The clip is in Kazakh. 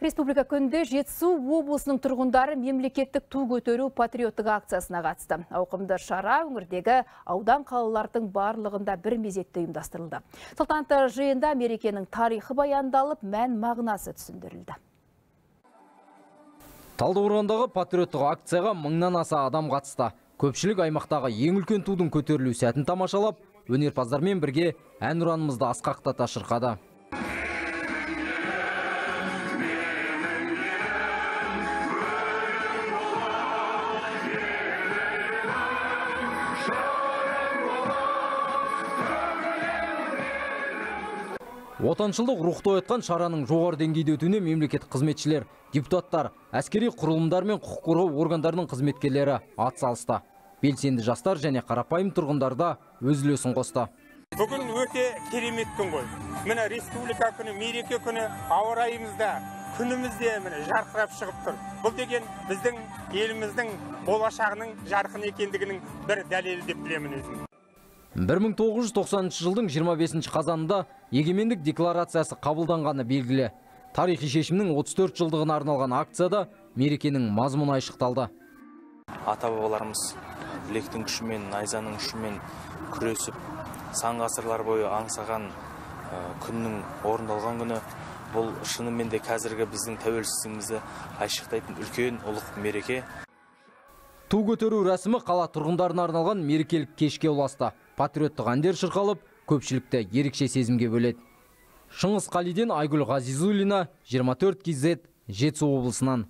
Республика күнде Жетісу облысының тұрғындары мемлекеттік ту көтеру патриоттық акциясына қатысты. Ауқымды шара өңірдегі аудан қалалардың барлығында бір мезетте ұйымдастырылды. Салтанатты жиында мерекенің тарихы баяндалып, мән мағынасы түсіндірілді. Талдықорғандағы патриоттық акцияға 1000-нан аса адам қатысты. Көпшілік аймақтағы ең үлкен тудың көтерілу сәтін тамашалап, өнерпаздармен бірге әнұранымызды асқақтата шырқады. Отаншылдық рухты оятқан шараның жоғары деңгейде өтуіне мемлекеттік қызметшілер, депутаттар, әскери құрылымдар мен құқық қорғау органдарының қызметкерлері атсалысты. Белсенді жастар және қарапайым тұрғындар да өз үлесін қосты. Бүгін өте керемет күн ғой. Міне республика күні, мереке күні, ауа райымызда, күнімізде міне жарқырап шығып тұр. Бұл деген біздің еліміздің болашағының жарқын екендігінің бір дәлелі деп білемін өзім. 1990 жылдың 25 қазанында егемендік декларациясы қабылданғаны белгілі. Тарихи шешімнің 34 жылдығына арналған акцияда мерекенің мазмұны айшықталды. Ата-бабаларымыз білектің күшімен, найзаның күшімен күресіп, сан ғасырлар бойы аңсаған күннің орындалған күні. Бұл шынымен де қазіргі біздің тәуелсіздігімізді айшықтайтын үлкен ұлық мереке. Ту көтеру рәсімі қала тұрғындарына арналған мерекелік кешке ұласты. Патриоттық әндер шырқалып, көпшілікті ерекше сезімге бөледі. Шыңғыс Қалиден, Айгүл Ғазизуллина, 24 KZ, Жетісу облысынан.